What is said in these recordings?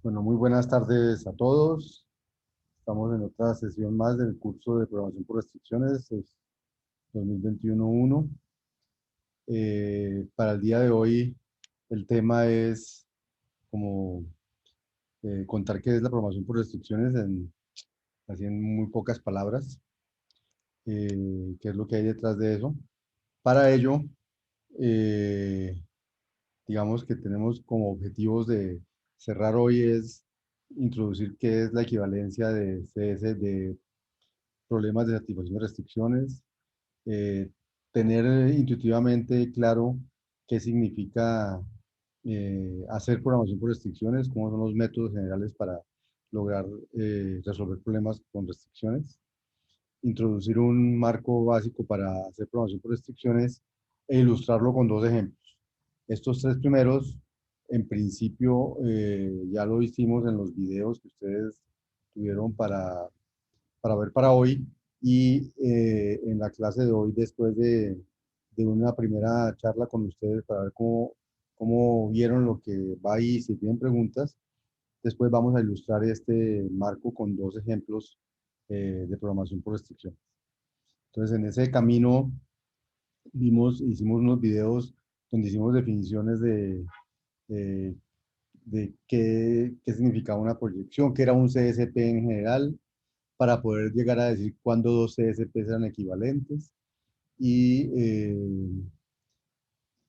Bueno, muy buenas tardes a todos. Estamos en otra sesión más del curso de programación por restricciones, es 2021-1. Para el día de hoy, el tema es como contar qué es la programación por restricciones así en muy pocas palabras, qué es lo que hay detrás de eso. Para ello, eh, digamos que tenemos como objetivos de cerrar hoy es introducir qué es la equivalencia de CS, de problemas de satisfacción de restricciones, eh, tener intuitivamente claro qué significa hacer programación por restricciones, cómo son los métodos generales para lograr resolver problemas con restricciones, introducir un marco básico para hacer programación por restricciones e ilustrarlo con dos ejemplos. Estos tres primeros, en principio, ya lo hicimos en los videos que ustedes tuvieron para ver para hoy y en la clase de hoy, después de una primera charla con ustedes para ver cómo vieron lo que va ahí, si tienen preguntas, después vamos a ilustrar este marco con dos ejemplos de programación por restricción. Entonces, en ese camino hicimos unos videos donde hicimos definiciones de, de qué significaba una proyección, qué era un CSP en general, para poder llegar a decir cuándo dos CSPs eran equivalentes. Y,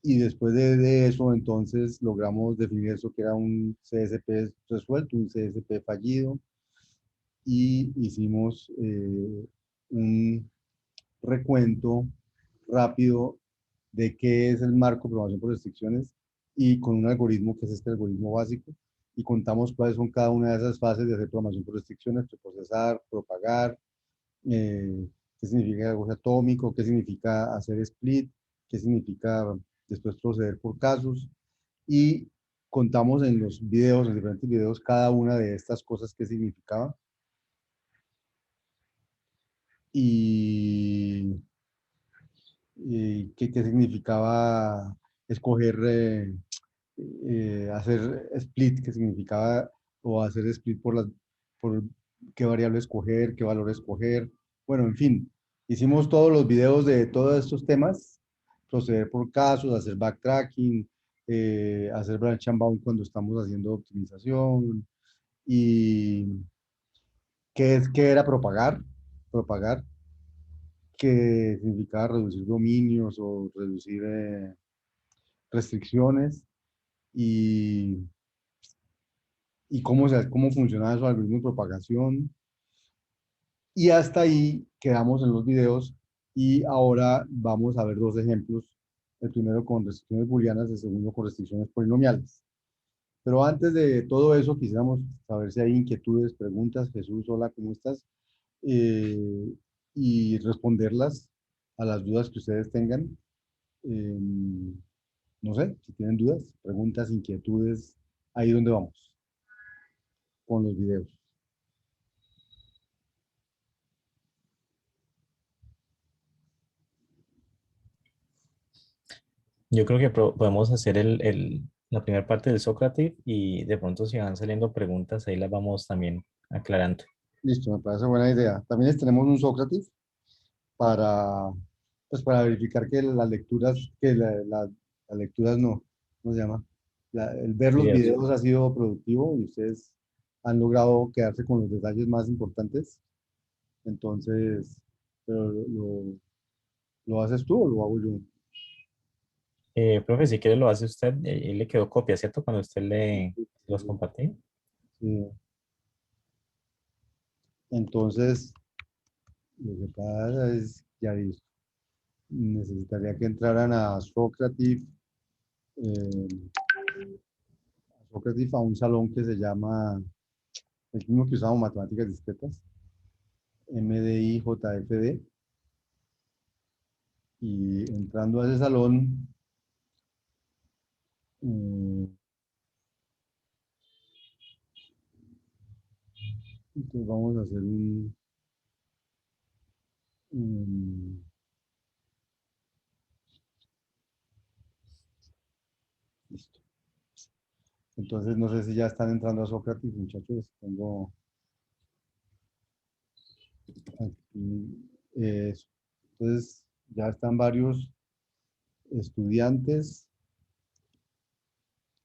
y después de eso, entonces logramos definir eso que era un CSP resuelto, un CSP fallido, y hicimos un recuento rápido de qué es el marco de programación por restricciones y con un algoritmo que es este algoritmo básico y contamos cuáles son cada una de esas fases de hacer programación por restricciones, preprocesar, propagar, qué significa lenguaje atómico, qué significa hacer split, qué significa después proceder por casos y contamos en los videos, en diferentes videos, cada una de estas cosas que significaba y, qué significaba escoger, hacer split, qué significaba o hacer split por qué variable escoger, qué valor escoger, bueno, en fin, hicimos todos los videos de todos estos temas, proceder por casos, hacer backtracking, hacer branch and bound cuando estamos haciendo optimización y qué era propagar, qué significaba reducir dominios o reducir restricciones y cómo funcionaba su algoritmo de propagación. Y hasta ahí quedamos en los videos y ahora vamos a ver dos ejemplos. El primero con restricciones booleanas, el segundo con restricciones polinomiales. Pero antes de todo eso, quisiéramos saber si hay inquietudes, preguntas. Jesús, hola, ¿cómo estás? Eh, y responderlas a las dudas que ustedes tengan. Eh, no sé, si tienen dudas, preguntas, inquietudes, ahí donde vamos con los videos. Yo creo que podemos hacer la primera parte del Sócrates y de pronto si van saliendo preguntas, ahí las vamos también aclarando. Listo, me parece buena idea. También les tenemos un Sócrates para, pues para verificar que las lecturas, las lecturas no, ¿cómo se llama? El ver los Videos. videos ha sido productivo y ustedes han logrado quedarse con los detalles más importantes. Entonces, pero ¿lo haces tú o lo hago yo? Profe, si quiere lo hace usted, él le quedó copia, ¿cierto? Cuando usted le los compartió. Sí. Entonces, lo que pasa es, ya listo, necesitaría que entraran a Socrative, a un salón que se llama, el mismo que usamos matemáticas discretas, MDIJFD, y entrando a ese salón, eh, entonces vamos a hacer un- listo. Entonces, no sé si ya están entrando a Sócrates, muchachos. Tengo aquí eso. Entonces, ya están varios estudiantes.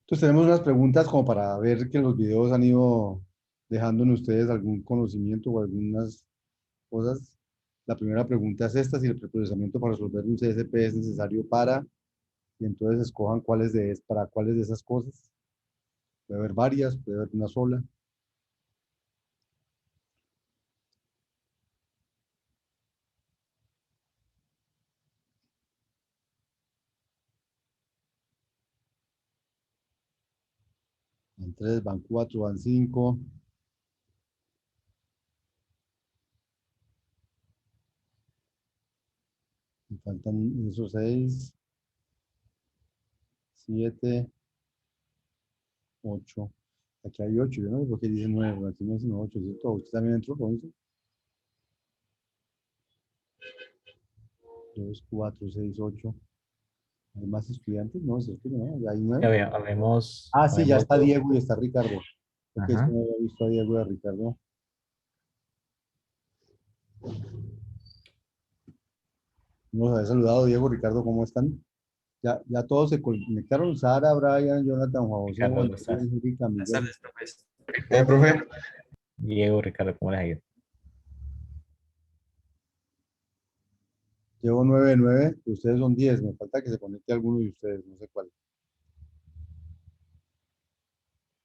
Entonces, tenemos unas preguntas como para ver que los videos han ido dejando en ustedes algún conocimiento o algunas cosas. La primera pregunta es esta: si el preprocesamiento para resolver un CSP es necesario para, y entonces escojan para cuáles de esas cosas. Puede haber varias, puede haber una sola. Van tres, van cuatro, van cinco. Me faltan esos seis, siete, ocho. Aquí hay ocho, yo no sé por qué dicen nueve, aquí me dicen ocho, ¿cierto? ¿Usted también entró, Robinson? Dos, cuatro, seis, ocho. ¿Hay más estudiantes? No, es que no, ya hay nueve. Ah, sí, ya Habemos está dos. Diego y está Ricardo. Porque es que Ajá. no había visto a Diego y a Ricardo. No los había saludado, Diego, Ricardo, ¿cómo están? Ya todos se conectaron. Sara, Brian, Jonathan, Juan José, Ricardo, ¿cómo Andrés, estás? Erika, Buenas Miguel. tardes, profes. Profe. Diego, Ricardo, ¿cómo les ha ido? Llevo 9 de 9, ustedes son 10. Me falta que se conecte alguno de ustedes, no sé cuál.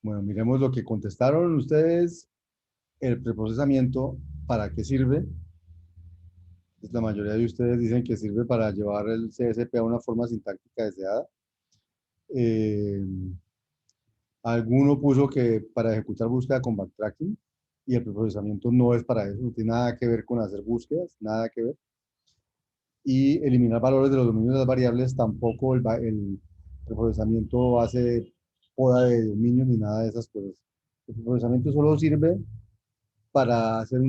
Bueno, miremos lo que contestaron ustedes. El preprocesamiento, ¿para qué sirve? Pues la mayoría de ustedes dicen que sirve para llevar el CSP a una forma sintáctica deseada. Eh, Alguno puso que para ejecutar búsqueda con backtracking, y el preprocesamiento no es para eso, no tiene nada que ver con hacer búsquedas, nada que ver. Y eliminar valores de los dominios de las variables, tampoco el preprocesamiento hace poda de dominios ni nada de esas cosas. El preprocesamiento solo sirve para hacer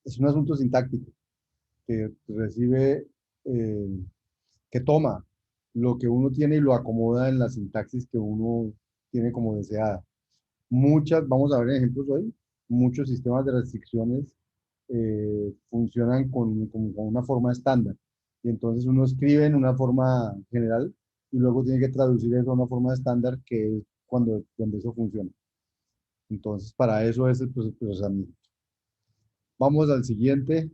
es un asunto sintáctico que recibe, eh, que toma lo que uno tiene y lo acomoda en la sintaxis que uno tiene como deseada. Vamos a ver ejemplos hoy, muchos sistemas de restricciones funcionan con una forma estándar. Y entonces uno escribe en una forma general y luego tiene que traducir eso a una forma estándar, que es donde eso funciona. Entonces, para eso es el procesamiento. Vamos al siguiente.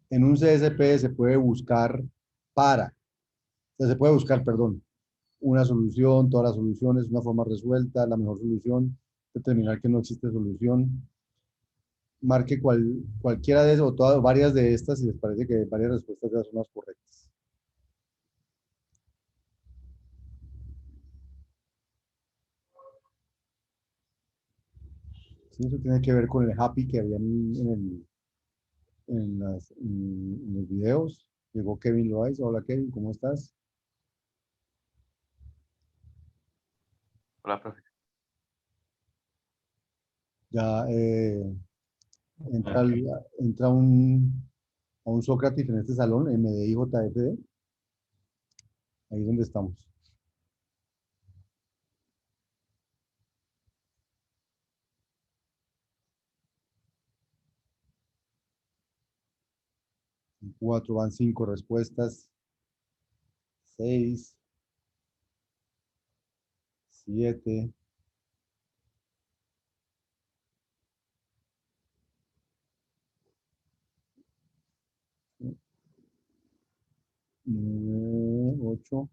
En un CSP se puede buscar se puede buscar, perdón, una solución, todas las soluciones, una forma resuelta, la mejor solución, determinar que no existe solución. Marque cualquiera de esas o todas, varias de estas, si les parece que varias respuestas ya son las correctas. Sí, eso tiene que ver con el happy que había en los videos. Llegó Kevin Loaiza. Hola Kevin, ¿cómo estás? Hola, profe. Ya entra, Ok. entra a un Sócrates en este salón, MDI-JFD, ahí es donde estamos. En cuatro van cinco respuestas, seis, siete, nueve, ocho,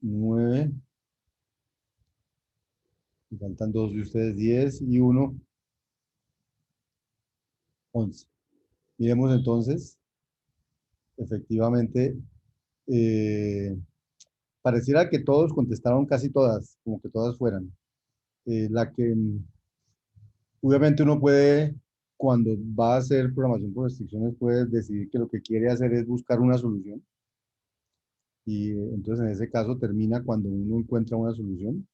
nueve, me faltan dos de ustedes, 10 y uno, 11. Miremos entonces, efectivamente, eh, pareciera que todos contestaron, casi todas, como que todas fueran. La que obviamente uno puede, cuando va a hacer programación por restricciones, puede decidir que lo que quiere hacer es buscar una solución. Y entonces en ese caso termina cuando uno encuentra una solución.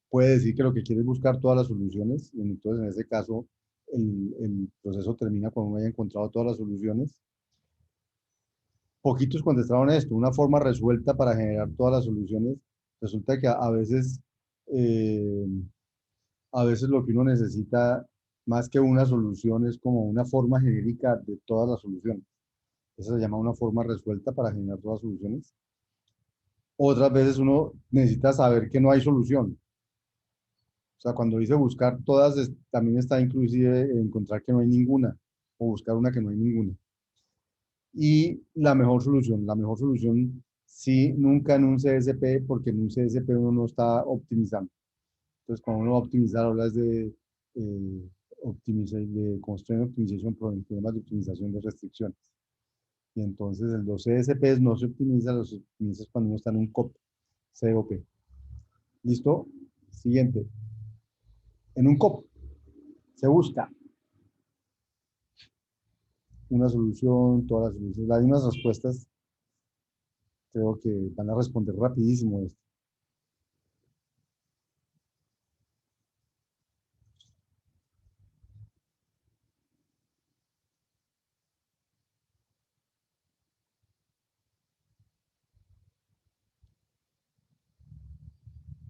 Puede decir que lo que quiere es buscar todas las soluciones, y entonces en ese caso el proceso termina cuando uno haya encontrado todas las soluciones. poquitos contestaron esto, una forma resuelta para generar todas las soluciones. Resulta que eh, a veces lo que uno necesita más que una solución es como una forma genérica de todas las soluciones. Esa se llama una forma resuelta para generar todas las soluciones. Otras veces uno necesita saber que no hay solución. O sea, cuando dice buscar todas, también está inclusive encontrar que no hay ninguna o buscar una que no hay ninguna. Y la mejor solución, sí, nunca en un CSP, porque en un CSP uno no está optimizando. Entonces, cuando uno va a optimizar, hablas de Constraint Optimization, problemas de optimización de restricciones. Y entonces, en los CSPs no se optimiza, los optimizas cuando uno está en un COP. ¿Listo? Siguiente. En un COP se busca una solución, todas las soluciones, hay unas respuestas, creo que van a responder rapidísimo esto.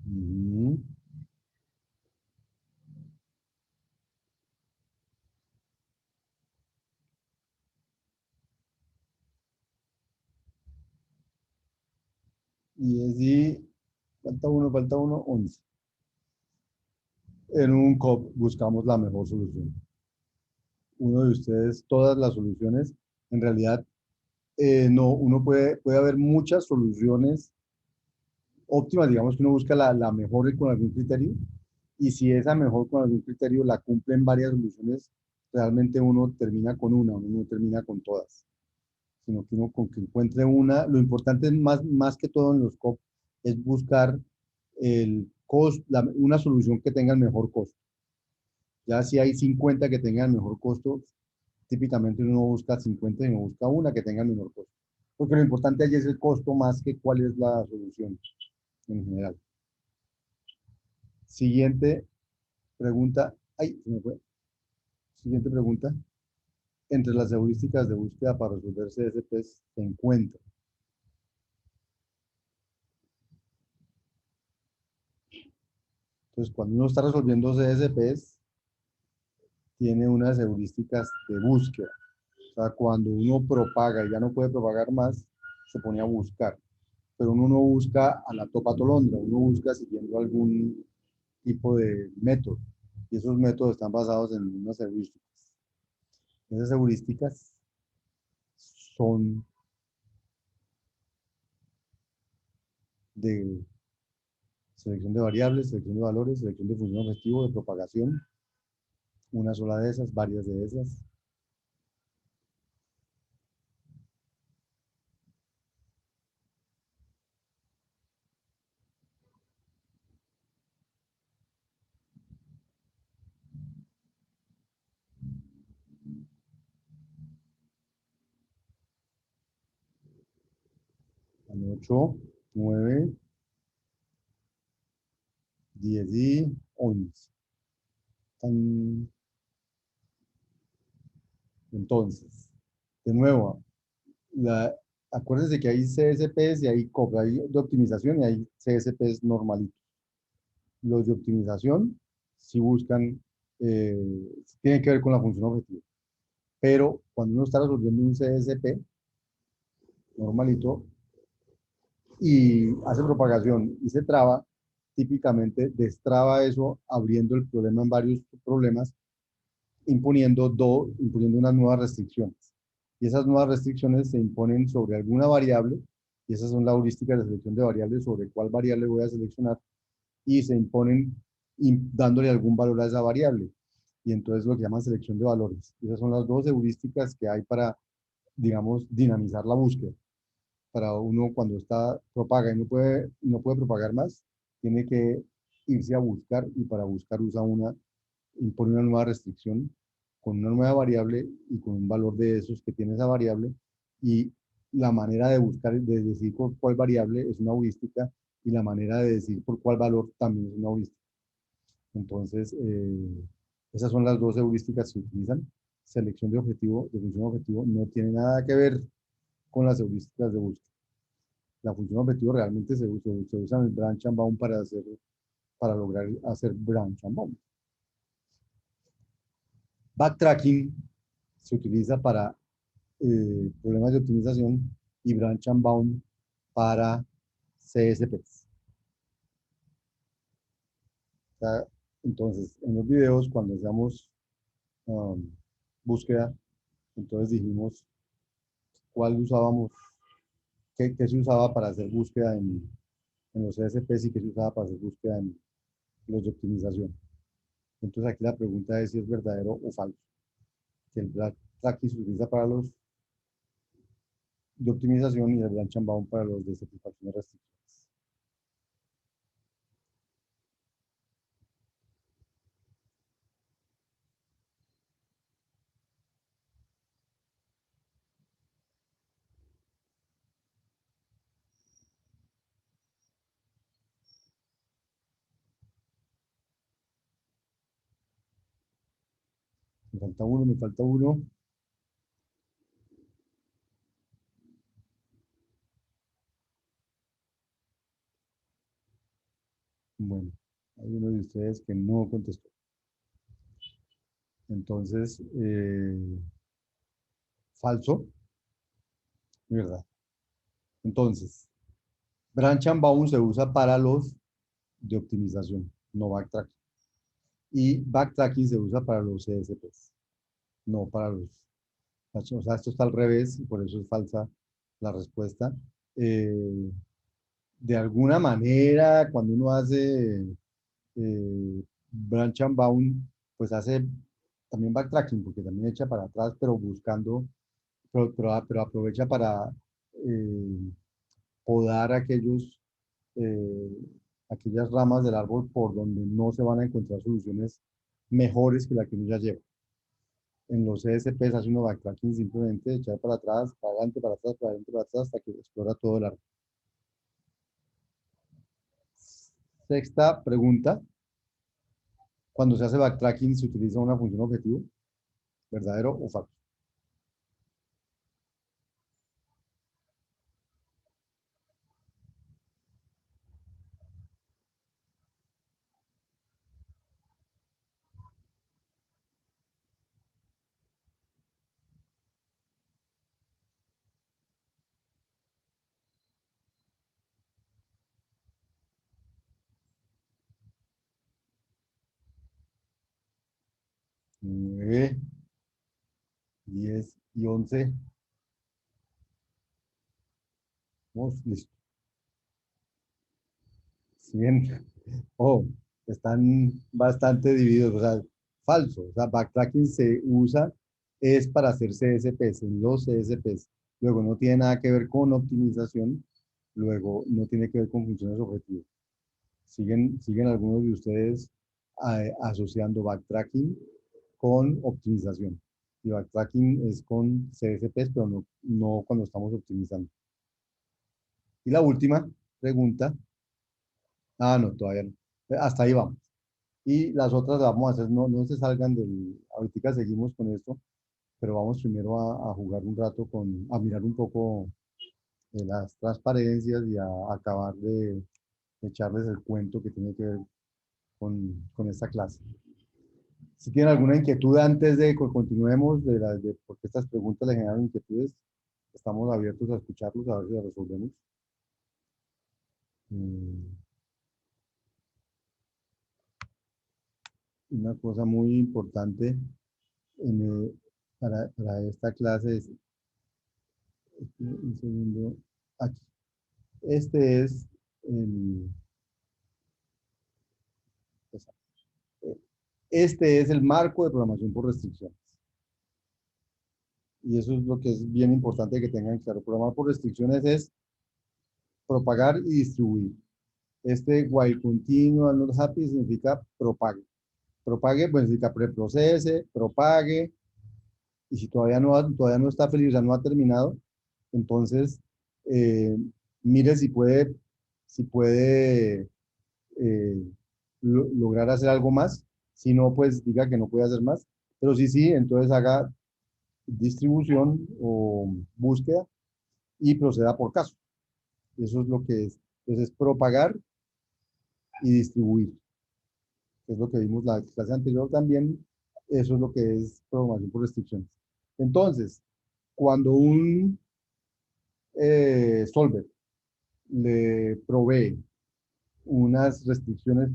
Ujú. Y es y falta uno, 11. En un COP buscamos la mejor solución. Uno de ustedes, todas las soluciones, en realidad, no, uno puede haber muchas soluciones óptimas, digamos que uno busca la mejor con algún criterio, y si esa mejor con algún criterio la cumplen varias soluciones, realmente uno termina con una, uno no termina con todas, sino que uno con que encuentre una, lo importante es más que todo en los COP, es buscar una solución que tenga el mejor costo. Ya si hay 50 que tengan el mejor costo, típicamente uno busca 50 y uno busca una que tenga el menor costo. Porque lo importante allí es el costo más que cuál es la solución en general. Siguiente pregunta. Ay, se me fue. Siguiente pregunta. Entre las heurísticas de búsqueda para resolver CSPs se encuentra. Entonces, cuando uno está resolviendo CSPs, tiene unas heurísticas de búsqueda. O sea, cuando uno propaga y ya no puede propagar más, se pone a buscar. Pero uno no busca a la topa tolondra, uno busca siguiendo algún tipo de método. Y esos métodos están basados en unas heurísticas. Esas heurísticas son de selección de variables, selección de valores, selección de función objetivo, de propagación. Una sola de esas, varias de esas. Son 8, 9, 10 y 11. Entonces, de nuevo, acuérdense que hay CSPs y hay COP, hay de optimización y hay CSPs normalitos. Los de optimización si buscan, tienen que ver con la función objetiva. Pero cuando uno está resolviendo un CSP normalito y hace propagación y se traba, típicamente destraba eso abriendo el problema en varios problemas, imponiendo unas nuevas restricciones. Y esas nuevas restricciones se imponen sobre alguna variable, y esas son las heurísticas de selección de variables, sobre cuál variable voy a seleccionar, y se imponen dándole algún valor a esa variable. Y entonces lo que llaman selección de valores. Y esas son las dos heurísticas que hay para, digamos, dinamizar la búsqueda. Para uno cuando propaga y no puede propagar más, tiene que irse a buscar, y para buscar impone una nueva restricción con una nueva variable y con un valor de esos que tiene esa variable, y la manera de buscar, de decir por cuál variable es una heurística, y la manera de decir por cuál valor también es una heurística. Entonces, esas son las dos heurísticas que se utilizan. Selección de objetivo, de función objetivo, no tiene nada que ver con las heurísticas de búsqueda. La función objetivo realmente se usa en el branch and bound para lograr hacer branch and bound. Backtracking se utiliza para problemas de optimización y branch and bound para CSPs. O sea, entonces, en los videos, cuando hacemos búsqueda, entonces dijimos cuál usábamos, qué se usaba para hacer búsqueda en los CSPs y qué se usaba para hacer búsqueda en los de optimización. Entonces aquí la pregunta es si es verdadero o falso. Que el backtracking se utiliza para los de optimización y el branch and bound para los de satisfacción de restricciones. Me falta uno, me falta uno. Bueno, hay uno de ustedes que no contestó. Entonces, falso, ¿verdad? Entonces, branch and bound se usa para los de optimización, no backtracking. Y backtracking se usa para los CSPs, no para los... O sea, esto está al revés y por eso es falsa la respuesta. De alguna manera, cuando uno hace branch and bound, pues hace también backtracking, porque también echa para atrás, pero buscando, pero aprovecha para podar eh, aquellas ramas del árbol por donde no se van a encontrar soluciones mejores que la que uno ya lleva. En los CSPs hace uno backtracking simplemente echar para atrás, para adelante, para atrás, para adelante, para atrás, hasta que explora todo el árbol. Sexta pregunta. Cuando se hace backtracking, ¿se utiliza una función objetivo? ¿Verdadero o falso? Nueve, 10 y 11. Vamos, listo. Bien. Oh, están bastante divididos. O sea, falso. O sea, backtracking se usa es para hacer CSPs, en los CSPs. Luego no tiene nada que ver con optimización. Luego no tiene que ver con funciones objetivas. Siguen algunos de ustedes asociando backtracking con optimización. Y backtracking es con CSPs, pero no cuando estamos optimizando. Y la última pregunta. Ah, no, todavía no. Hasta ahí vamos. Y las otras las vamos a hacer, no se salgan del... Ahorita seguimos con esto, pero vamos primero a jugar un rato a mirar un poco las transparencias y a acabar de echarles el cuento que tiene que ver con esta clase. Si tienen alguna inquietud antes de que continuemos, porque estas preguntas le generan inquietudes, estamos abiertos a escucharlos, a ver si las resolvemos. Una cosa muy importante para esta clase es, un segundo, aquí. Este es el marco de programación por restricciones. Y eso es lo que es bien importante que tengan claro. Programar por restricciones es propagar y distribuir. Este while continual not happy significa propague. Propague pues significa preprocese, propague, y si todavía no está feliz, ya no ha terminado, entonces mire si puede lograr hacer algo más. Si no, pues diga que no puede hacer más. Pero sí, entonces haga distribución o búsqueda y proceda por caso. Eso es lo que es. Entonces, propagar y distribuir. Que es lo que vimos la clase anterior también. Eso es lo que es programación por restricciones. Entonces, cuando un solver le provee unas restricciones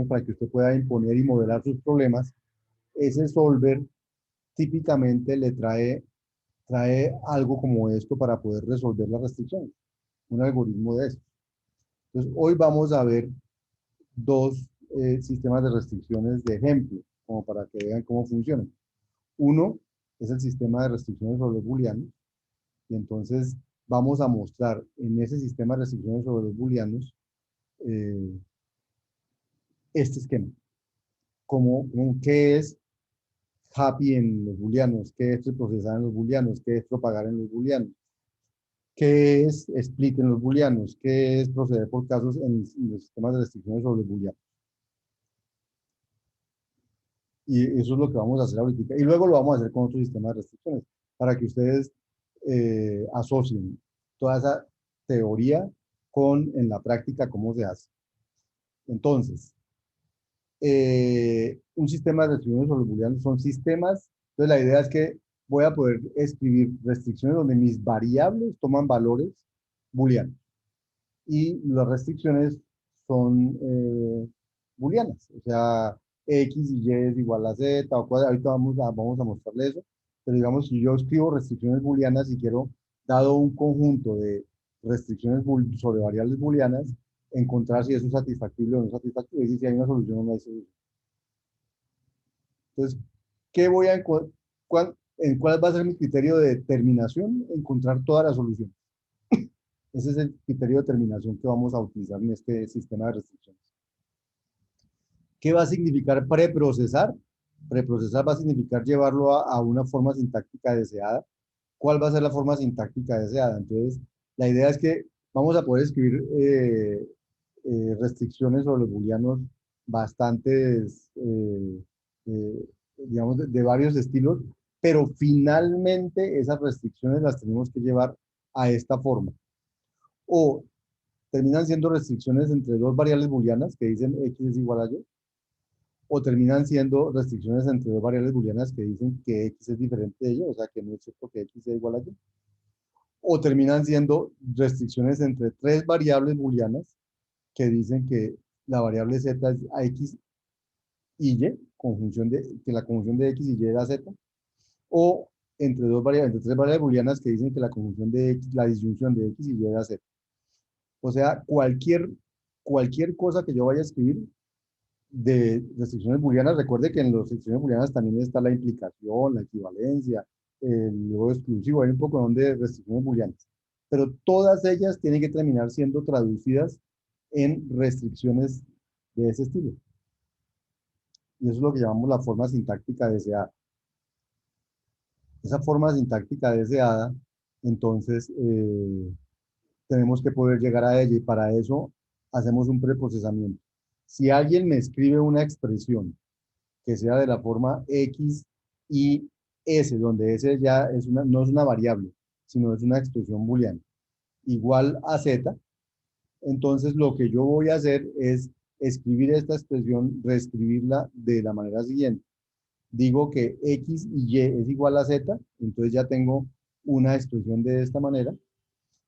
para que usted pueda imponer y modelar sus problemas, ese solver típicamente le trae algo como esto para poder resolver las restricciones, un algoritmo de eso. Entonces, hoy vamos a ver dos sistemas de restricciones de ejemplo, como para que vean cómo funcionan. Uno es el sistema de restricciones sobre los booleanos, y entonces vamos a mostrar en ese sistema de restricciones sobre los booleanos este esquema, como qué es happy en los booleanos, qué es preprocesar en los booleanos, qué es propagar en los booleanos, qué es split en los booleanos, qué es proceder por casos en los sistemas de restricciones sobre los booleanos. Y eso es lo que vamos a hacer ahorita. Y luego lo vamos a hacer con otros sistemas de restricciones, para que ustedes asocien toda esa teoría con en la práctica cómo se hace. Entonces, un sistema de restricciones sobre los booleanos son sistemas. Entonces, la idea es que voy a poder escribir restricciones donde mis variables toman valores booleanos. Y las restricciones son booleanas. O sea, X y Y es igual a Z, o ahorita vamos a mostrarle eso. Pero digamos, si yo escribo restricciones booleanas y quiero, dado un conjunto de restricciones sobre variables booleanas, encontrar si eso es satisfactible o no satisfactible, y si hay una solución o no hay solución. Entonces, ¿qué voy a en cuál va a ser mi criterio de determinación? Encontrar todas las soluciones. Ese es el criterio de determinación que vamos a utilizar en este sistema de restricciones. ¿Qué va a significar preprocesar? Preprocesar va a significar llevarlo a una forma sintáctica deseada. ¿Cuál va a ser la forma sintáctica deseada? Entonces, la idea es que vamos a poder escribir restricciones sobre los booleanos bastantes, digamos, de varios estilos, pero finalmente esas restricciones las tenemos que llevar a esta forma. O terminan siendo restricciones entre dos variables booleanas que dicen x es igual a y, o terminan siendo restricciones entre dos variables booleanas que dicen que x es diferente de y, o sea que no es cierto que x sea igual a y, o terminan siendo restricciones entre tres variables booleanas que dicen que la variable z es a x y y, que la conjunción de x y y da z, o entre tres variables booleanas que dicen que la conjunción de x, la disyunción de x y y da z. O sea, cualquier cosa que yo vaya a escribir de restricciones booleanas, recuerde que en las restricciones booleanas también está la implicación, la equivalencia, el luego exclusivo, hay un poco de restricciones booleanas. Pero todas ellas tienen que terminar siendo traducidas en restricciones de ese estilo. Y eso es lo que llamamos la forma sintáctica deseada. Esa forma sintáctica deseada, entonces, tenemos que poder llegar a ella y para eso hacemos un preprocesamiento. Si alguien me escribe una expresión que sea de la forma X y S, donde S ya no es una variable, sino es una expresión booleana, igual a Z, entonces lo que yo voy a hacer es escribir esta expresión, reescribirla de la manera siguiente. Digo que X y Y es igual a Z, entonces ya tengo una expresión de esta manera.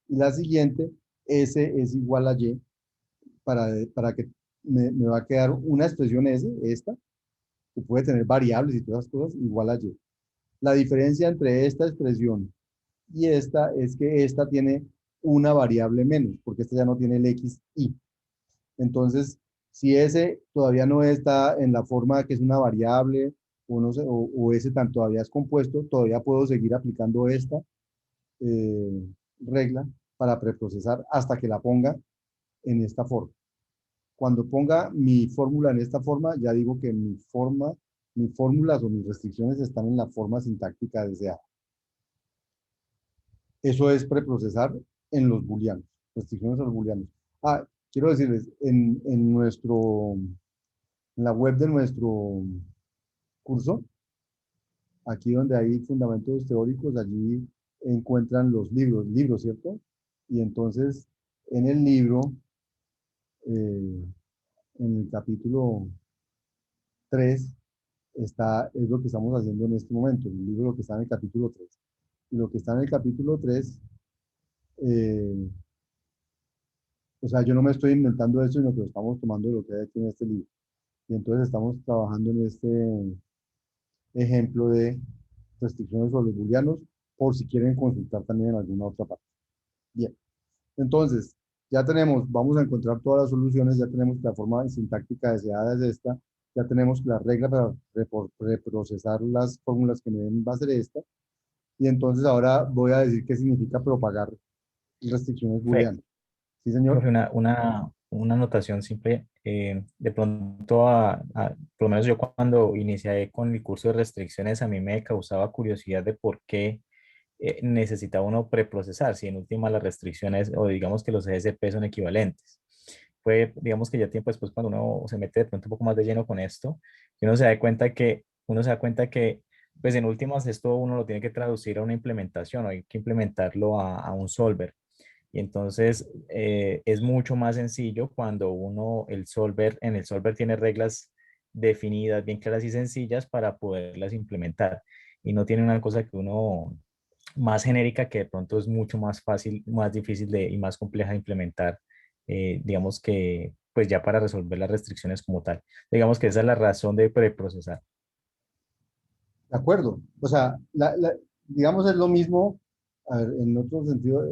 Y la siguiente, S es igual a Y, para que me va a quedar una expresión S, esta, que puede tener variables y todas las cosas, igual a Y. La diferencia entre esta expresión y esta es que esta tiene una variable menos, porque esta ya no tiene el X, Y. Entonces, si S todavía no está en la forma que es una variable, o S todavía es compuesto, todavía puedo seguir aplicando esta eh, regla para preprocesar hasta que la ponga en esta forma. Cuando ponga mi fórmula en esta forma, ya digo que mis fórmulas o mis restricciones están en la forma sintáctica deseada. Eso es preprocesar en los booleanos, restricciones a los booleanos. Quiero decirles, en la web de nuestro curso, aquí donde hay fundamentos teóricos, allí encuentran los libros, ¿cierto? Y entonces, en el libro, en el capítulo 3 es lo que estamos haciendo en este momento, el libro lo que está en el capítulo 3. Y lo que está en el capítulo 3, eh, o sea, yo no me estoy inventando eso, sino que lo estamos tomando de lo que hay aquí en este libro. Y entonces estamos trabajando en este ejemplo de restricciones sobre los booleanos, por si quieren consultar también en alguna otra parte. Bien, entonces, ya tenemos, vamos a encontrar todas las soluciones, ya tenemos que la forma sintáctica deseada es esta, ya tenemos la regla para reprocesar las fórmulas que me den va a ser esta, y entonces ahora voy a decir qué significa propagar restricciones Profe, booleanas. ¿Sí, señor? profe, una anotación simple. De pronto, por lo menos yo cuando inicié con el curso de restricciones, a mí me causaba curiosidad de por qué necesita uno preprocesar, si en última las restricciones o digamos que los ESP son equivalentes. Fue, digamos que ya tiempo después cuando uno se mete de pronto un poco más de lleno con esto, y uno se da cuenta que, pues en últimas esto uno lo tiene que traducir a una implementación, o hay que implementarlo a un solver. Y entonces es mucho más sencillo cuando en el solver tiene reglas definidas, bien claras y sencillas para poderlas implementar. Y no tiene una cosa que uno más genérica que de pronto es mucho más fácil, más difícil y más compleja de implementar, digamos que pues ya para resolver las restricciones como tal. Digamos que esa es la razón de preprocesar. De acuerdo. O sea, digamos es lo mismo, a ver, en otro sentido,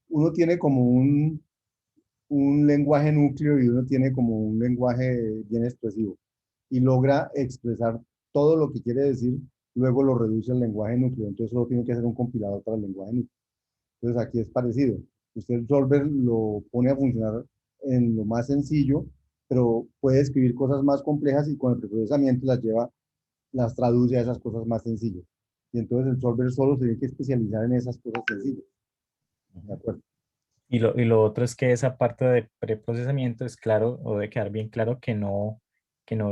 uno tiene como un lenguaje núcleo y uno tiene como un lenguaje bien expresivo y logra expresar todo lo que quiere decir, luego lo reduce al lenguaje núcleo, entonces solo tiene que hacer un compilador para el lenguaje núcleo. Entonces aquí es parecido. Usted el solver lo pone a funcionar en lo más sencillo, pero puede escribir cosas más complejas y con el preprocesamiento las traduce a esas cosas más sencillas. Y entonces el solver solo se tiene que especializar en esas cosas sencillas. ¿De acuerdo? Y lo otro es que esa parte de preprocesamiento es claro, o de quedar bien claro que no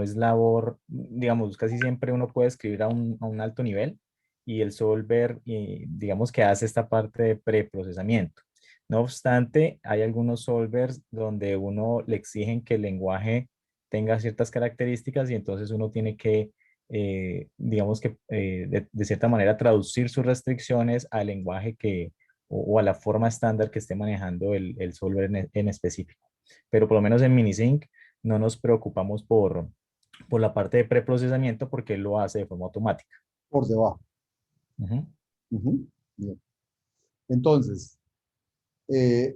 es labor, digamos, casi siempre uno puede escribir a un alto nivel y el solver, digamos que hace esta parte de preprocesamiento. No obstante, hay algunos solvers donde uno le exigen que el lenguaje tenga ciertas características y entonces uno tiene que, digamos que de cierta manera traducir sus restricciones al lenguaje o a la forma estándar que esté manejando el solver en específico. Pero por lo menos en Minisync no nos preocupamos por la parte de preprocesamiento porque él lo hace de forma automática. Por debajo. Ujú. Ujú. Bien. Entonces, eh,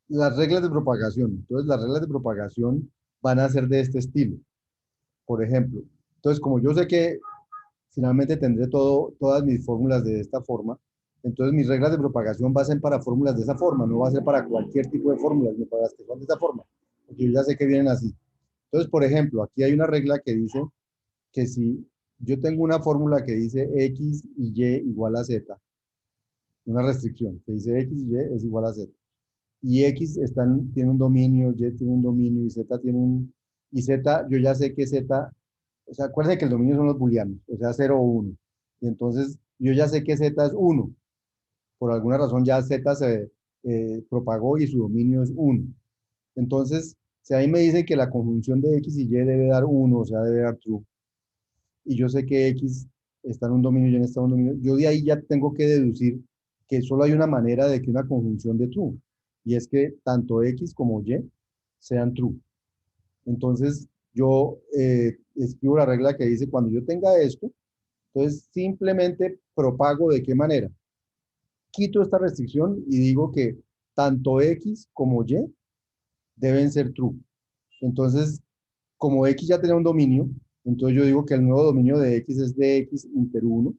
las reglas de propagación. Entonces, las reglas de propagación van a ser de este estilo. Por ejemplo, entonces, como yo sé que finalmente tendré todas mis fórmulas de esta forma, entonces mis reglas de propagación van a ser para fórmulas de esa forma, no va a ser para cualquier tipo de fórmulas, ni para las que son de esta forma, porque yo ya sé que vienen así. Entonces, por ejemplo, aquí hay una regla que dice que si yo tengo una fórmula que dice x y y igual a z, una restricción que dice x y y es igual a z, y X tiene un dominio, Y tiene un dominio y Z tiene un... Y Z, yo ya sé que Z, o sea, acuérdense que el dominio son los booleanos, o sea, 0 o 1. Y entonces yo ya sé que Z es 1. Por alguna razón ya Z se propagó y su dominio es 1. Entonces, si ahí me dice que la conjunción de X y Y debe dar 1, o sea, debe dar true, y yo sé que X está en un dominio y Y está en un dominio, yo de ahí ya tengo que deducir que solo hay una manera de que una conjunción de true, y es que tanto X como Y sean true. Entonces, yo escribo la regla que dice, cuando yo tenga esto, entonces simplemente propago de qué manera. Quito esta restricción y digo que tanto X como Y deben ser true. Entonces, como X ya tiene un dominio, entonces yo digo que el nuevo dominio de X es de X inter 1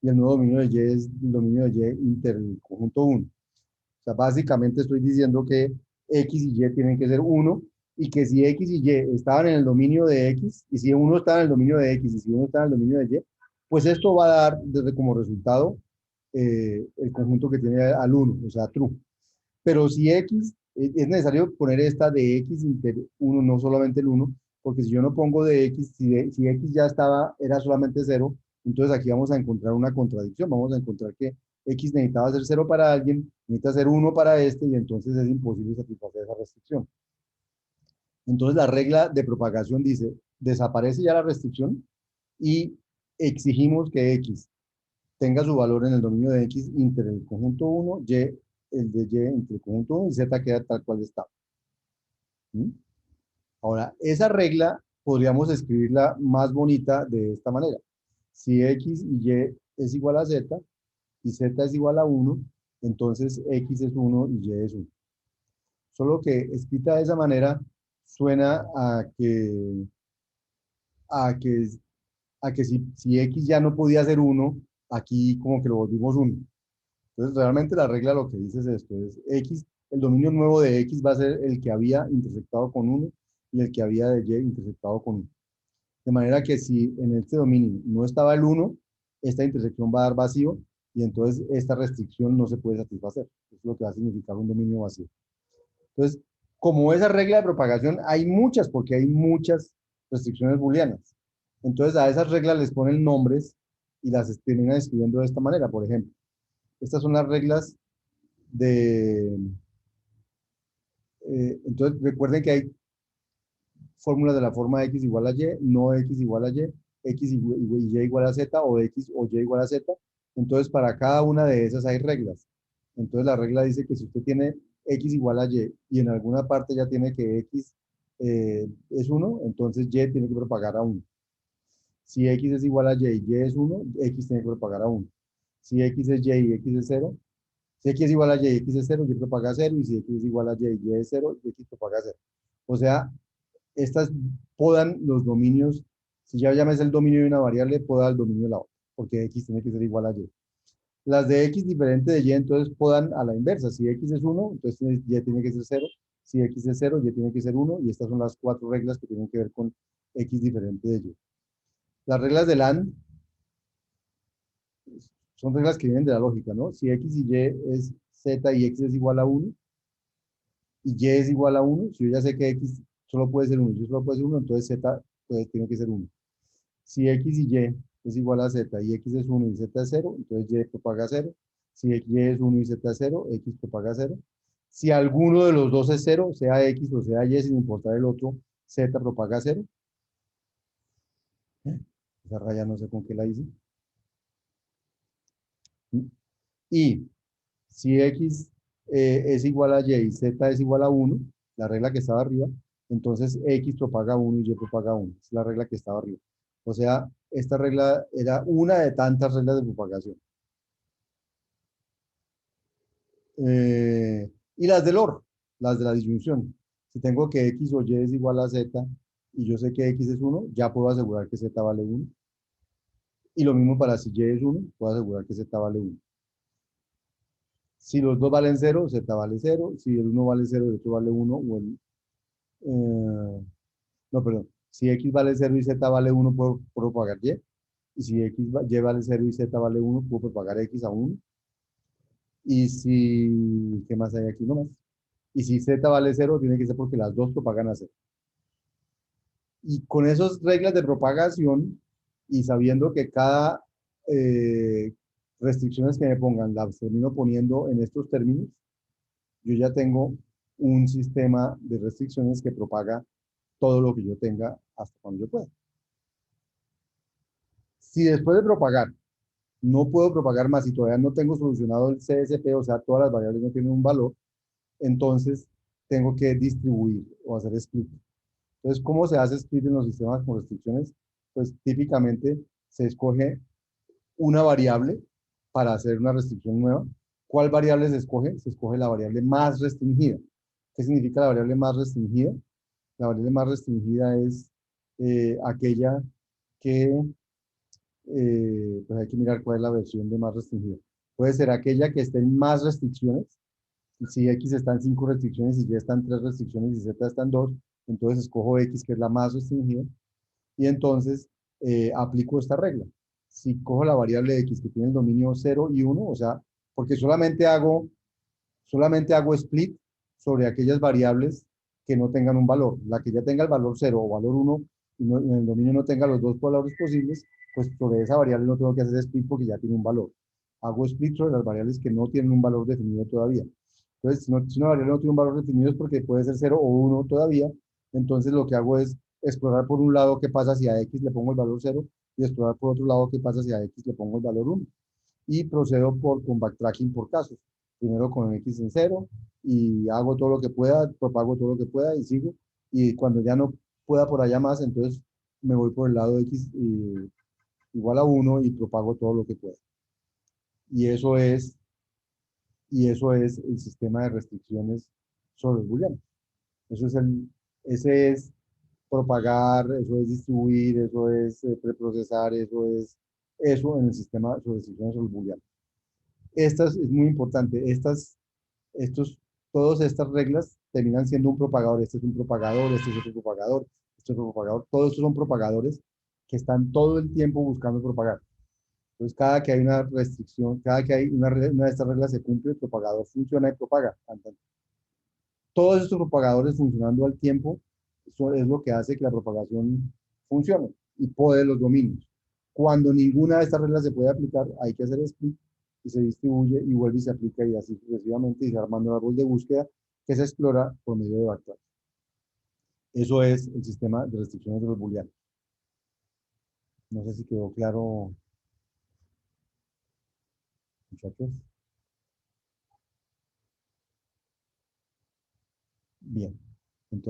y el nuevo dominio de Y es el dominio de Y inter conjunto 1. O sea, básicamente estoy diciendo que X y Y tienen que ser 1 y que si X y Y estaban en el dominio de X y si uno está en el dominio de X y si uno está en el dominio de Y, pues esto va a dar desde como resultado el conjunto que tiene al 1, o sea, true. Pero si X, es necesario poner esta de X inter 1, no solamente el 1, porque si yo no pongo de X, si X ya estaba, era solamente 0, entonces aquí vamos a encontrar una contradicción, vamos a encontrar que X necesitaba ser 0 para alguien, necesita ser 1 para este, y entonces es imposible satisfacer esa restricción. Entonces la regla de propagación dice, desaparece ya la restricción y exigimos que X tenga su valor en el dominio de X entre el conjunto 1, Y, el de Y entre el conjunto 1 y Z queda tal cual está. ¿Mm? Ahora, esa regla podríamos escribirla más bonita de esta manera. Si X y Y es igual a Z y Z es igual a 1, entonces X es 1 y Y es 1. Solo que escrita de esa manera suena a que, a que si X ya no podía ser 1, aquí como que lo volvimos 1. Entonces, realmente la regla lo que dice es esto, es X, el dominio nuevo de X va a ser el que había intersectado con 1 y el que había de Y intersectado con 1. De manera que si en este dominio no estaba el 1, esta intersección va a dar vacío y entonces esta restricción no se puede satisfacer. Eso es lo que va a significar un dominio vacío. Entonces, como esa regla de propagación, hay muchas, porque hay muchas restricciones booleanas. Entonces, a esas reglas les ponen nombres y las terminan escribiendo de esta manera. Por ejemplo, estas son las reglas de... entonces, recuerden que hay fórmulas de la forma x igual a y, no x igual a y, x y y igual a z, o x o y igual a z. Entonces, para cada una de esas hay reglas. Entonces, la regla dice que si usted tiene x igual a y en alguna parte ya tiene que x es 1, entonces y tiene que propagar a 1. Si x es igual a y y es 1, x tiene que propagar a 1. Si x es y y x es 0, si x es igual a y y x es 0, y propaga 0, y si x es igual a y y es 0, x propaga 0. O sea, estas podan los dominios, si ya llames el dominio de una variable, poda el dominio de la otra, porque x tiene que ser igual a y. Las de x diferente de y, entonces podan a la inversa. Si x es 1, entonces y tiene que ser 0. Si x es 0, y tiene que ser 1, y estas son las 4 reglas que tienen que ver con x diferente de y. Las reglas del AND son reglas que vienen de la lógica, ¿no? Si x y y es z y x es igual a 1, y y es igual a 1, si yo ya sé que x solo puede ser 1, y solo puede ser 1, entonces z tiene que ser 1. Si x y y es igual a z y x es 1 y z es 0, entonces y propaga 0. Si y es 1 y z es 0, x propaga 0. Si alguno de los dos es 0, sea x o sea y, sin importar el otro, z propaga 0. Esa raya no sé con qué la hice. Y si x es igual a y y z es igual a 1, la regla que estaba arriba, entonces x propaga 1 y y propaga 1. Es la regla que estaba arriba. O sea, esta regla era una de tantas reglas de propagación. Y las del OR, las de la disyunción. Si tengo que x o y es igual a z y yo sé que x es 1, ya puedo asegurar que z vale 1. Y lo mismo para si y es 1, puedo asegurar que z vale 1. Si los dos valen 0, z vale 0. Si el uno vale 0 y el otro vale 1, o no, perdón. Si x vale 0 y z vale 1, puedo propagar y. Y si y vale 0 y z vale 1, puedo propagar x a 1. Y si, ¿qué más hay aquí? No más. Y si z vale 0, tiene que ser porque las dos propagan a 0. Y con esas reglas de propagación, y sabiendo que cada restricciones que me pongan las termino poniendo en estos términos, yo ya tengo un sistema de restricciones que propaga todo lo que yo tenga hasta cuando yo pueda. Si después de propagar no puedo propagar más y todavía no tengo solucionado el CSP, o sea, todas las variables no tienen un valor, entonces tengo que distribuir o hacer split. Entonces, ¿cómo se hace split en los sistemas con restricciones? Pues típicamente se escoge una variable para hacer una restricción nueva. ¿Cuál variable se escoge? Se escoge la variable más restringida. ¿Qué significa la variable más restringida? La variable más restringida es aquella que, pues hay que mirar cuál es la versión de más restringida. Puede ser aquella que esté en más restricciones. Si X está en 5 restricciones y Y está en 3 restricciones y Z está en 2, entonces escojo X, que es la más restringida, y entonces aplico esta regla. Si cojo la variable X que tiene el dominio 0 y 1, o sea, porque solamente hago split sobre aquellas variables que no tengan un valor. La que ya tenga el valor 0 o valor 1 y en el dominio no tenga los dos valores posibles, pues sobre esa variable no tengo que hacer split porque ya tiene un valor. hago split sobre las variables que no tienen un valor definido todavía. Entonces, si una variable no tiene un valor definido es porque puede ser 0 o 1 todavía. Entonces, lo que hago es explorar por un lado qué pasa si a x le pongo el valor 0 y explorar por otro lado qué pasa si a x le pongo el valor 1. Y procedo con backtracking por casos. Primero con x en 0 y hago todo lo que pueda, propago todo lo que pueda y sigo. Y cuando ya no pueda por allá más, entonces me voy por el lado x igual a 1 y propago todo lo que pueda. Y eso es, y eso es el sistema de restricciones sobre los booleanos. Eso es ese es propagar, eso es distribuir, eso es preprocesar, eso en el sistema sobre restricciones sobre los booleanos. Estas es muy importante. Todas estas reglas terminan siendo un propagador. Este es un propagador, este es otro propagador, este es otro propagador. Todos estos son propagadores que están todo el tiempo buscando propagar. Entonces, cada que hay una restricción, cada que hay una de estas reglas se cumple, el propagador funciona y propaga. Todos estos propagadores funcionando al tiempo, eso es lo que hace que la propagación funcione y puede los dominios. Cuando ninguna de estas reglas se puede aplicar, hay que hacer split y se distribuye y vuelve y se aplica y así sucesivamente y se armando el árbol de búsqueda que se explora por medio de backtrack. Eso es el sistema de restricciones de los booleanos. No sé si quedó claro, muchachos. Bien. Entonces,